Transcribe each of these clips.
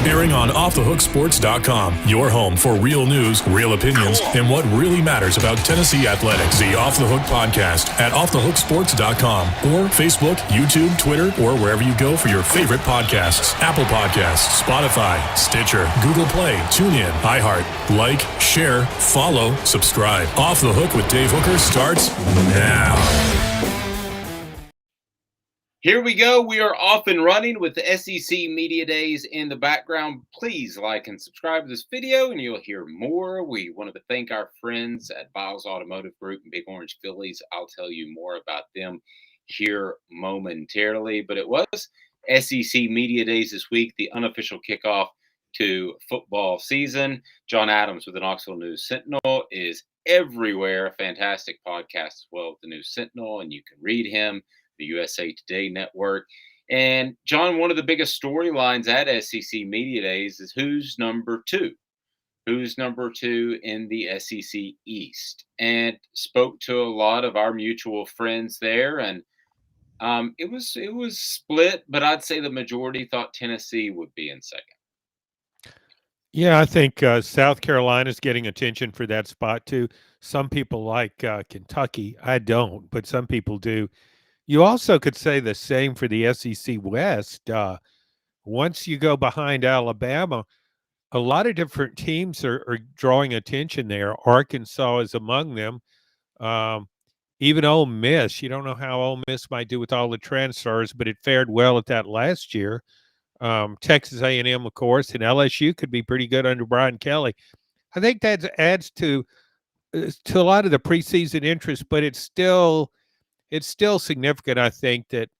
airing on OffTheHookSports.com, your home for real news, real opinions, and what really matters about Tennessee athletics. The Off the Hook podcast at OffTheHookSports.com or Facebook, YouTube, Twitter, or wherever you go for your favorite podcasts. Apple Podcasts, Spotify, Stitcher, Google Play, TuneIn, iHeart. Like, share, follow, subscribe. Off the Hook with Dave Hooker starts now. Here we go. We are off and running with the SEC Media Days in the background. Please like and subscribe to this video and you'll hear more. We wanted to thank our friends at Biles Automotive Group and Big Orange Phillies. I'll tell you more about them here momentarily. But it was SEC Media Days this week, the unofficial kickoff to football season. John Adams with the Knoxville News Sentinel is everywhere. A fantastic podcast as well with the News Sentinel, and you can read him. The USA Today Network. And John, one of the biggest storylines at SEC Media Days is who's number two? Who's number two in the SEC East? And spoke to a lot of our mutual friends there, and it was split, but I'd say the majority thought Tennessee would be in second. Yeah, I think South Carolina's getting attention for that spot too. Some people like Kentucky. I don't, but some people do. You also could say the same for the SEC West. Once you go behind Alabama, a lot of different teams are drawing attention there. Arkansas is among them. Even Ole Miss. You don't know how Ole Miss might do with all the transfers, but it fared well at that last year. Texas A&M, of course, and LSU could be pretty good under Brian Kelly. I think that adds to a lot of the preseason interest, but it's still significant, I think, that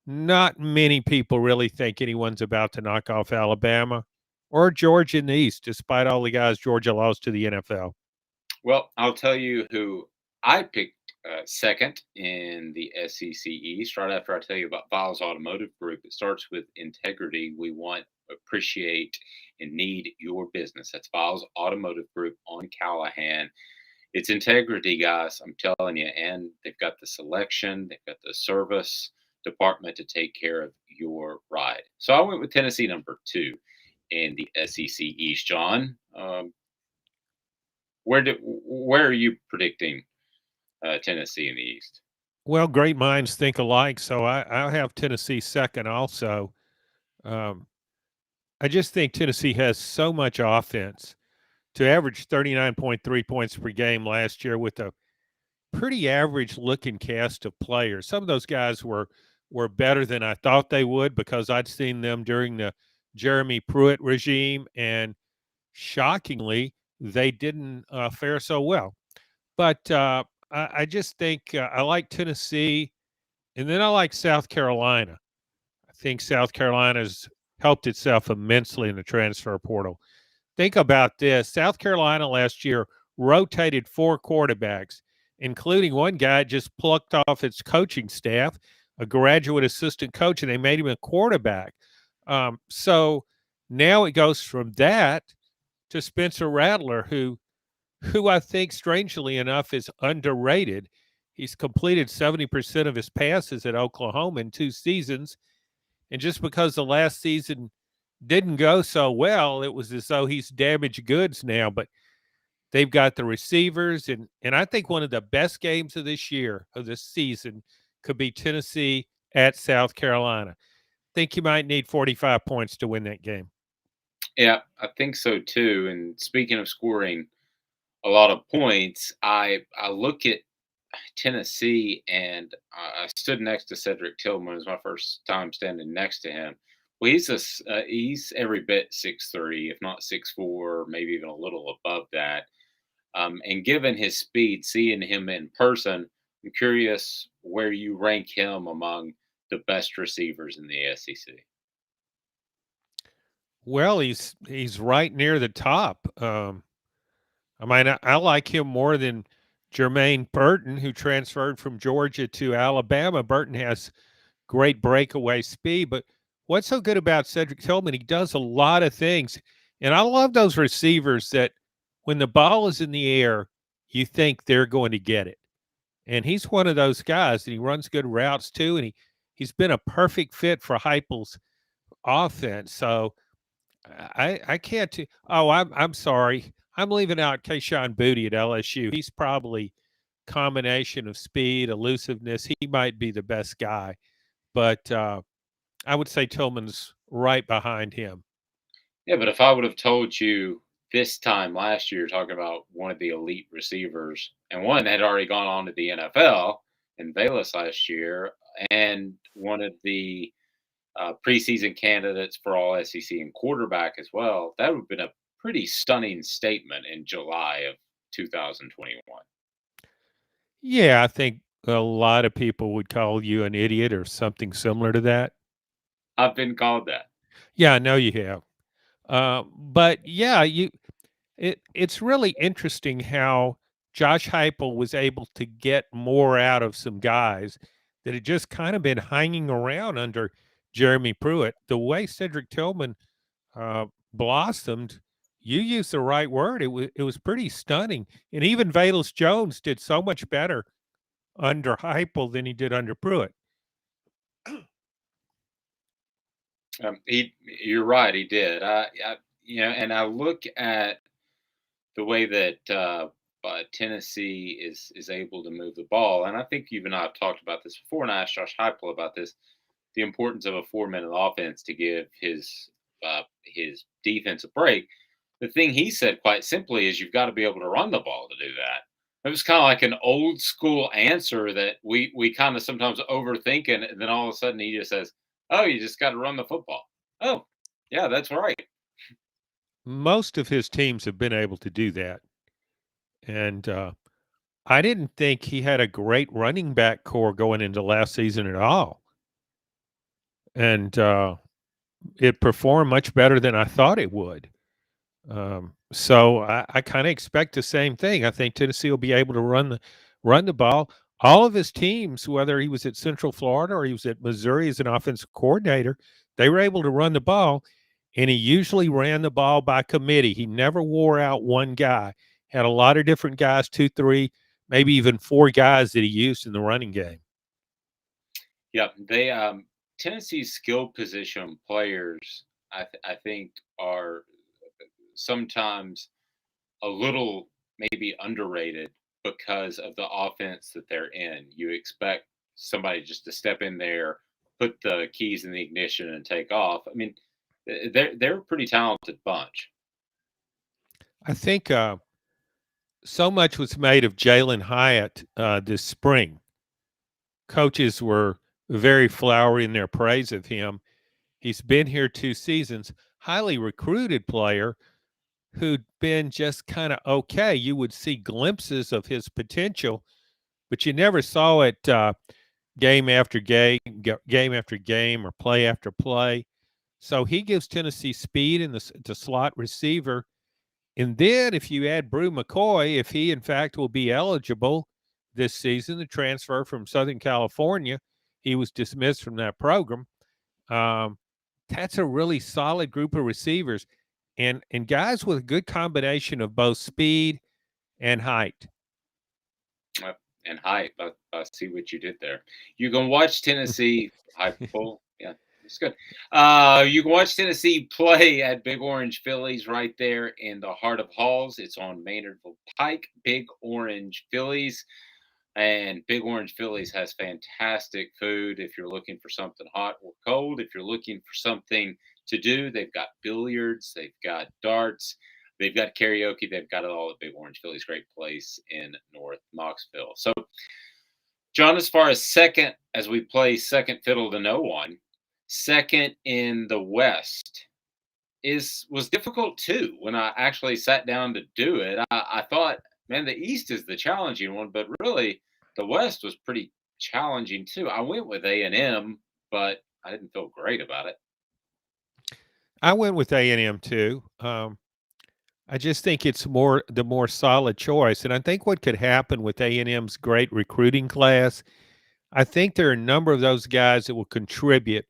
not many people really think anyone's about to knock off Alabama or Georgia in the East, despite all the guys Georgia lost to the NFL. Well, I'll tell you who I picked second in the SEC East. Right after I tell you about Biles Automotive Group, it starts with integrity. We want, appreciate, and need your business. That's Biles Automotive Group on Callahan. It's integrity, guys, I'm telling you. And they've got the selection, they've got the service department to take care of your ride. So I went with Tennessee number two in the SEC East. John, where are you predicting Tennessee in the East? Well, great minds think alike, so I'll have Tennessee second also. I just think Tennessee has so much offense. To average 39.3 points per game last year with a pretty average-looking cast of players. Some of those guys were better than I thought they would because I'd seen them during the Jeremy Pruitt regime, and shockingly, they didn't fare so well. But I just think I like Tennessee, and then I like South Carolina. I think South Carolina's helped itself immensely in the transfer portal. Think about this. South Carolina last year rotated 4 quarterbacks, including one guy just plucked off its coaching staff, a graduate assistant coach, and they made him a quarterback. So now it goes from that to Spencer Rattler, who I think, strangely enough, is underrated. He's completed 70% of his passes at Oklahoma in 2 seasons. And just because the last season didn't go so well, it was as though he's damaged goods now. But they've got the receivers, and I think one of the best games of this year, of this season, could be Tennessee at South Carolina. I think you might need 45 points to win that game. Yeah, I think so too. And speaking of scoring a lot of points, I look at Tennessee, and I stood next to Cedric Tillman. It was my first time standing next to him. Well, he's every bit 6'3", if not 6'4", maybe even a little above that. And given his speed, seeing him in person, I'm curious where you rank him among the best receivers in the SEC. Well, he's right near the top. I mean, I like him more than Jermaine Burton, who transferred from Georgia to Alabama. Burton has great breakaway speed, but what's so good about Cedric Tillman? He does a lot of things, and I love those receivers that when the ball is in the air, you think they're going to get it. And he's one of those guys, and he runs good routes too, and he's been a perfect fit for Heupel's offense. So I can't. Oh, I'm sorry. I'm leaving out Kayshawn Booty at LSU. He's probably combination of speed, elusiveness. He might be the best guy, but I would say Tillman's right behind him. Yeah, but if I would have told you this time last year, talking about one of the elite receivers and one that had already gone on to the NFL in Bayless last year, and one of the preseason candidates for all SEC and quarterback as well, that would have been a pretty stunning statement in July of 2021. Yeah, I think a lot of people would call you an idiot or something similar to that. I've been called that. Yeah, I know you have. But yeah, it's really interesting how Josh Heupel was able to get more out of some guys that had just kind of been hanging around under Jeremy Pruitt. The way Cedric Tillman blossomed, you used the right word. It was pretty stunning, and even Valus Jones did so much better under Heupel than he did under Pruitt. You're right. He did. And I look at the way that Tennessee is able to move the ball, and I think you and I have talked about this before, and I asked Josh Heupel about this: the importance of a 4-minute offense to give his defense a break. The thing he said quite simply is you've got to be able to run the ball to do that. It was kind of like an old school answer that we kind of sometimes overthink, and then all of a sudden he just says, "Oh, you just got to run the football." Oh, yeah, that's right. Most of his teams have been able to do that, and I didn't think he had a great running back core going into last season at all, and it performed much better than I thought it would. So I kind of expect the same thing. I think Tennessee will be able to run the ball. All of his teams, whether he was at Central Florida or he was at Missouri as an offensive coordinator, they were able to run the ball, and he usually ran the ball by committee. He never wore out one guy. Had a lot of different guys, 2, 3, maybe even 4 guys that he used in the running game. Yeah, they Tennessee's skill position players, I think, are sometimes a little maybe underrated because of the offense that they're in. You expect somebody just to step in there, put the keys in the ignition, and take off. I mean, they're a pretty talented bunch. I think so much was made of Jalen Hyatt this spring. Coaches were very flowery in their praise of him. He's been here 2 seasons, highly recruited player who'd been just kind of okay. You would see glimpses of his potential, but you never saw it game after game after game, or play after play. So he gives Tennessee speed in the slot receiver. And then if you add Brew McCoy, if he in fact will be eligible this season, the transfer from Southern California, he was dismissed from that program. Um, that's a really solid group of receivers, and guys with a good combination of both speed and height. And hype. I see what you did there. You can watch Tennessee hypeful. Yeah, it's good. You can watch Tennessee play at Big Orange Phillies right there in the heart of Halls. It's on Maynardville Pike. Big Orange Phillies. And Big Orange Phillies has fantastic food if you're looking for something hot or cold. If you're looking for something to do, they've got billiards, they've got darts, they've got karaoke, they've got it all at Big Orange Phillies. Great place in North Knoxville. So, John, as far as second, as we play second fiddle to no one, second in the West was difficult too. When I actually sat down to do it, I thought, man, the East is the challenging one, but really the West was pretty challenging too. I went with A&M, but I didn't feel great about it. I went with A&M too. I just think it's the more solid choice, and I think what could happen with A&M's great recruiting class, I think there are a number of those guys that will contribute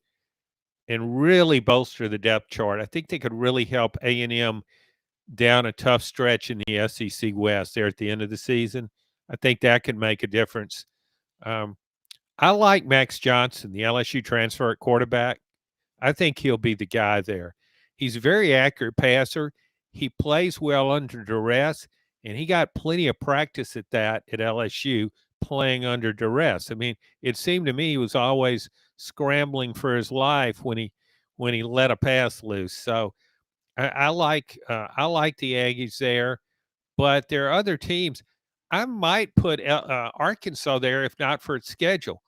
and really bolster the depth chart. I think they could really help A&M down a tough stretch in the SEC West there at the end of the season. I think that could make a difference. Um, I like Max Johnson, the LSU transfer at quarterback. I think he'll be the guy there. He's a very accurate passer. He plays well under duress, and he got plenty of practice at that at LSU, playing under duress. I mean, it seemed to me he was always scrambling for his life when he let a pass loose. So I like the Aggies there, but there are other teams. I might put Arkansas there if not for its schedule.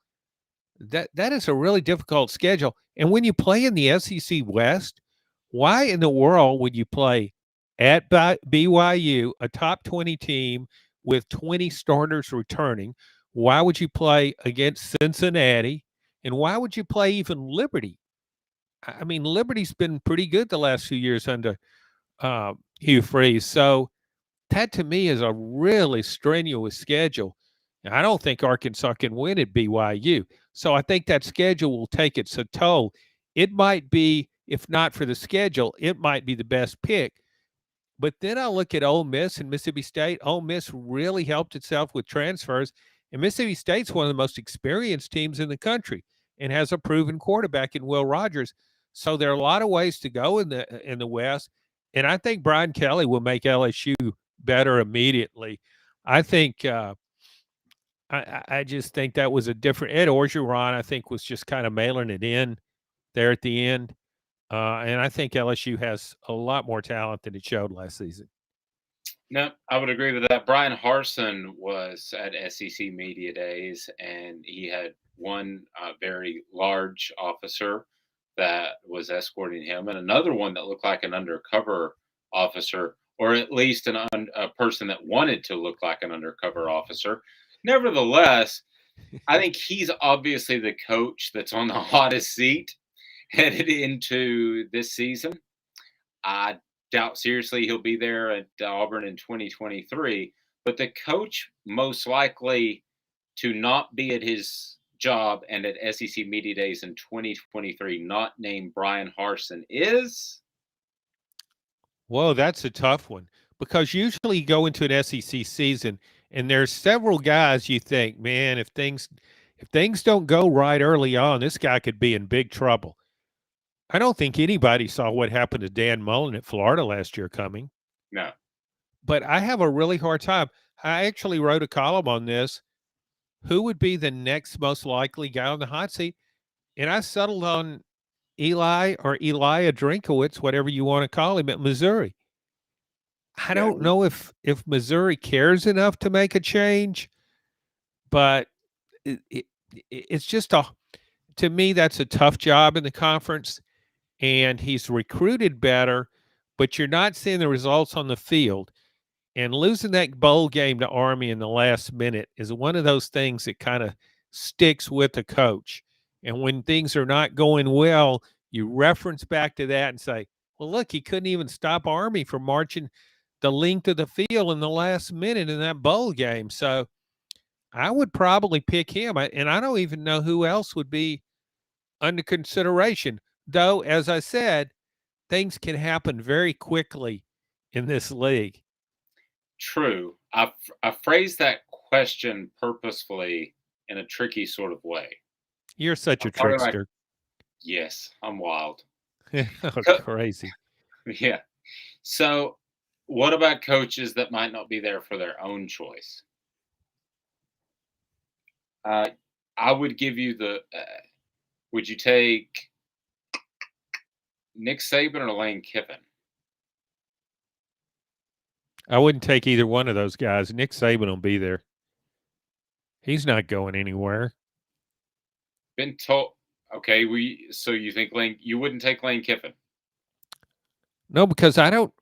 That is a really difficult schedule. And when you play in the SEC West, why in the world would you play at BYU, a top 20 team with 20 starters returning? Why would you play against Cincinnati? And why would you play even Liberty? I mean, Liberty's been pretty good the last few years under Hugh Freeze. So that to me is a really strenuous schedule. And I don't think Arkansas can win at BYU. So I think that schedule will take its toll. It might be, if not for the schedule, it might be the best pick. But then I look at Ole Miss and Mississippi State. Ole Miss really helped itself with transfers, and Mississippi State's one of the most experienced teams in the country and has a proven quarterback in Will Rogers. So there are a lot of ways to go in the West, and I think Brian Kelly will make LSU better immediately. I think I just think that was a different Ed Orgeron. I think was just kind of mailing it in there at the end. And I think LSU has a lot more talent than it showed last season. No, I would agree with that. Bryan Harsin was at SEC Media Days, and he had one very large officer that was escorting him, and another one that looked like an undercover officer, or at least a person that wanted to look like an undercover officer. Nevertheless, I think he's obviously the coach that's on the hottest seat headed into this season. I doubt seriously he'll be there at Auburn in 2023, but the coach most likely to not be at his job and at SEC Media Days in 2023, not named Bryan Harsin, is. Whoa, that's a tough one because usually you go into an SEC season and there's several guys you think, man, if things don't go right early on, this guy could be in big trouble. I don't think anybody saw what happened to Dan Mullen at Florida last year coming. No. But I have a really hard time. I actually wrote a column on this. Who would be the next most likely guy on the hot seat? And I settled on Eli or Elia Drinkowitz, whatever you want to call him, at Missouri. I Yeah. don't know if Missouri cares enough to make a change, but it's just to me that's a tough job in the conference, and he's recruited better, but you're not seeing the results on the field. And losing that bowl game to Army in the last minute is one of those things that kind of sticks with the coach. And when things are not going well, you reference back to that and say, well, look, he couldn't even stop Army from marching the length of the field in the last minute in that bowl game. So I would probably pick him. And I don't even know who else would be under consideration. Though, as I said, things can happen very quickly in this league. True. I phrased that question purposefully in a tricky sort of way. You're such a I'm talking like, trickster. yes, I'm wild. Oh, crazy. Yeah. So, what about coaches that might not be there for their own choice? I would give you the. Would you take Nick Saban or Lane Kiffin? I wouldn't take either one of those guys. Nick Saban will be there. He's not going anywhere. Been told. Okay, so you think you wouldn't take Lane Kiffin? No, because I don't.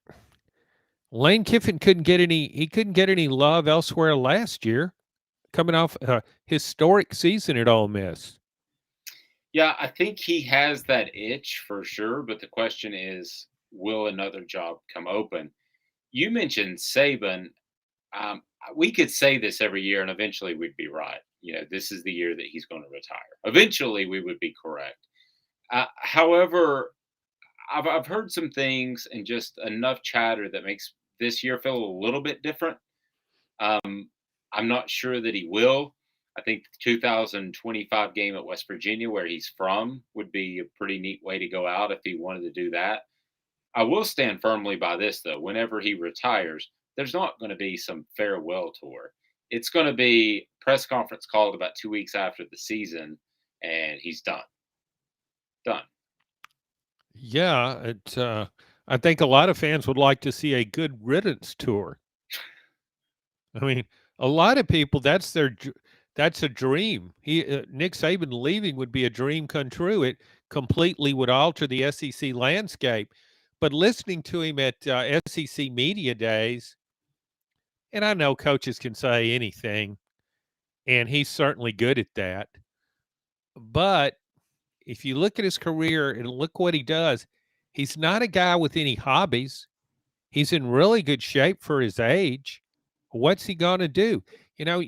Lane Kiffin couldn't get any love elsewhere last year, coming off a historic season at Ole Miss. Yeah, I think he has that itch for sure, but the question is, will another job come open? You mentioned Saban. We could say this every year, and eventually we'd be right. This is the year that he's going to retire. Eventually, we would be correct. However, I've heard some things and just enough chatter that makes this year feel a little bit different. I'm not sure that he will. I think the 2025 game at West Virginia, where he's from, would be a pretty neat way to go out if he wanted to do that. I will stand firmly by this though. Whenever he retires, there's not going to be some farewell tour. It's going to be press conference called about 2 weeks after the season, and he's done. Done. Yeah, I think a lot of fans would like to see a good riddance tour. I mean, a lot of people that's a dream. Nick Saban leaving would be a dream come true. It completely would alter the SEC landscape. But listening to him at SEC media days, and I know coaches can say anything, and he's certainly good at that. But if you look at his career and look what he does, he's not a guy with any hobbies. He's in really good shape for his age. What's he going to do? You know,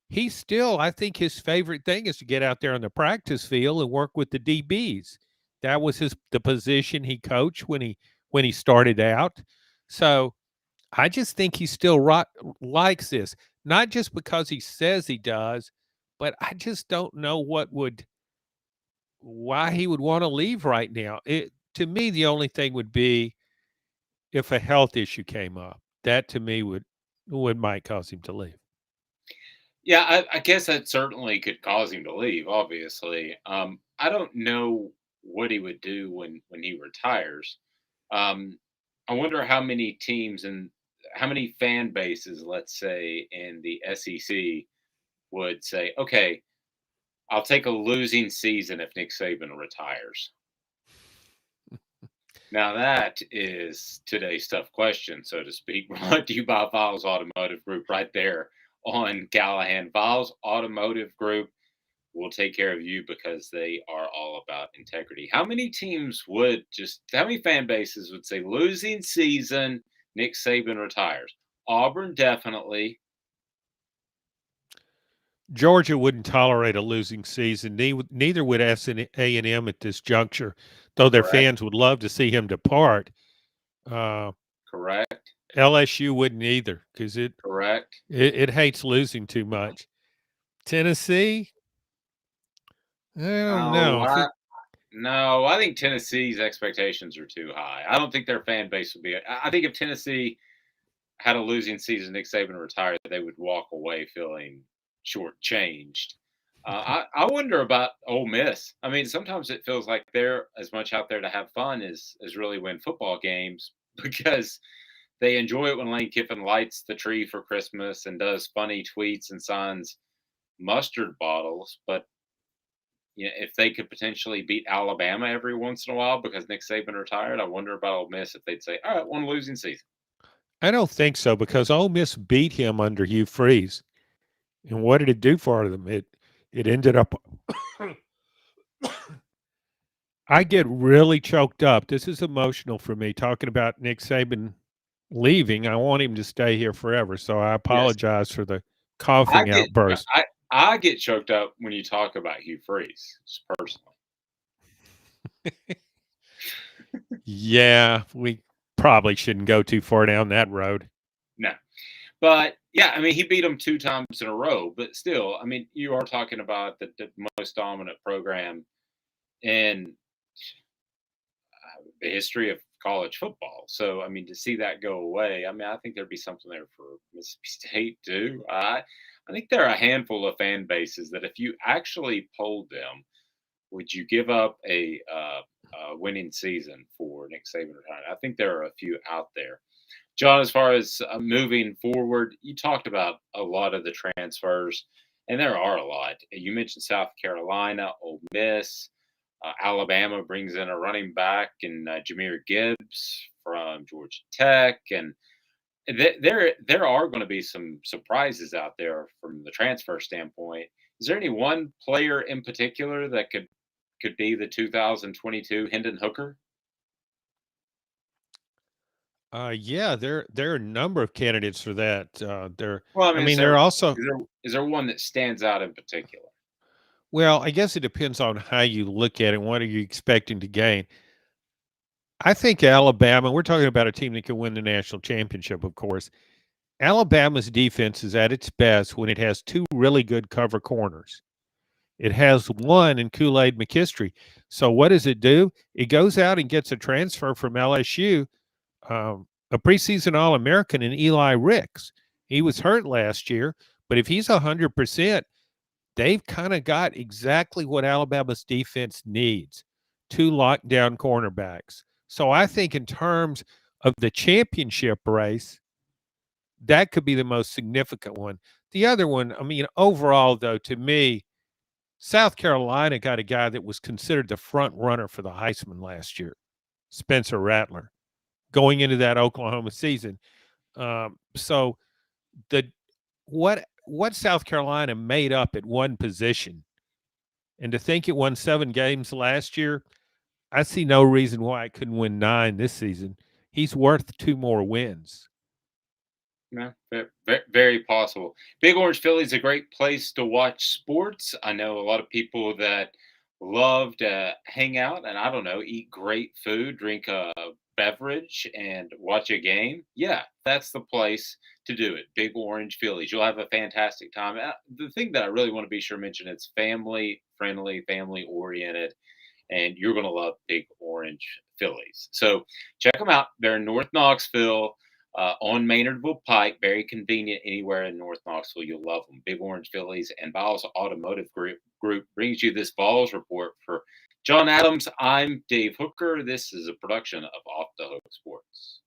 he's still, I think his favorite thing is to get out there on the practice field and work with the DBs. That was the position he coached when he started out. So I just think he still likes this, not just because he says he does, but I just don't know why he would want to leave right now. To me, the only thing would be if a health issue came up. That to me would might cause him to leave. Yeah, I guess that certainly could cause him to leave. Obviously, I don't know what he would do when he retires. Um, I wonder how many teams and how many fan bases, let's say, in the SEC would say, "Okay, I'll take a losing season if Nick Saban retires." Now that is today's tough question, so to speak. Brought to you by Viles Automotive Group, right there on Callahan. Viles Automotive Group will take care of you because they are all about integrity. How many teams would how many fan bases would say losing season, Nick Saban retires? Auburn definitely. Georgia wouldn't tolerate a losing season. Neither would A&M at this juncture, though their Correct. fans would love to see him depart. Correct. LSU wouldn't either because Correct. it hates losing too much. Tennessee, I don't Oh, know. no, I think Tennessee's expectations are too high. I don't think their fan base would be. I think if Tennessee had a losing season, Nick Saban retired, they would walk away feeling shortchanged. I wonder about Ole Miss. I mean, sometimes it feels like they're as much out there to have fun as really win football games because they enjoy it when Lane Kiffin lights the tree for Christmas and does funny tweets and signs mustard bottles. But if they could potentially beat Alabama every once in a while because Nick Saban retired, I wonder about Ole Miss if they'd say, "All right, one losing season." I don't think so because Ole Miss beat him under Hugh Freeze. And what did it do for them? It ended up I get really choked up. This is emotional for me talking about Nick Saban leaving. I want him to stay here forever. So I Yes, apologize for the I coughing get outburst. I get choked up when you talk about Hugh Freeze, just personally. Yeah, we probably shouldn't go too far down that road. No, but yeah, I mean, he beat them 2 times in a row. But still, I mean, you are talking about the most dominant program in the history of college football. So, I mean, to see that go away, I mean, I think there'd be something there for Mississippi State too. I think there are a handful of fan bases that if you actually polled them, would you give up a winning season for Nick Saban retiring? I think there are a few out there. John, as far as moving forward, you talked about a lot of the transfers, and there are a lot. You mentioned South Carolina, Ole Miss, Alabama brings in a running back and Jameer Gibbs from Georgia Tech, and there are going to be some surprises out there from the transfer standpoint. Is there any one player in particular that could be the 2022 Hendon Hooker? Yeah, there are a number of candidates for that. Well, I I mean, mean, there are also is there one that stands out in particular? well, I guess it depends on how you look at it. What are you expecting to gain? I think Alabama. We're talking about a team that can win the national championship, of course. Alabama's defense is at its best when it has two really good cover corners. It has one in Kool-Aid McKistry. So what does it do? It goes out and gets a transfer from LSU, a preseason All-American in Eli Ricks. He was hurt last year, but if he's 100%, they've kind of got exactly what Alabama's defense needs, two lockdown cornerbacks. So I think in terms of the championship race, that could be the most significant one. The other one, I mean, overall, though, to me, South Carolina got a guy that was considered the front runner for the Heisman last year, Spencer Rattler, going into that Oklahoma season. So the what South Carolina made up at one position, and to think it won 7 games last year, I see no reason why it couldn't win 9 this season. He's worth 2 more wins. Yeah, very possible. Big Orange Philly is a great place to watch sports. I know a lot of people that love to hang out and I don't know, eat great food, drink a beverage, and watch a game. Yeah, that's the place to do it. Big Orange Phillies. You'll have a fantastic time. The thing that I really want to be sure to mention, it's family friendly, family oriented, and you're going to love Big Orange Phillies. So check them out. They're in North Knoxville on Maynardville Pike. Very convenient anywhere in North Knoxville. You'll love them. Big Orange Phillies and Biles Automotive Group brings you this Balls report. For John Adams, I'm Dave Hooker. This is a production of Off the Hook Sports.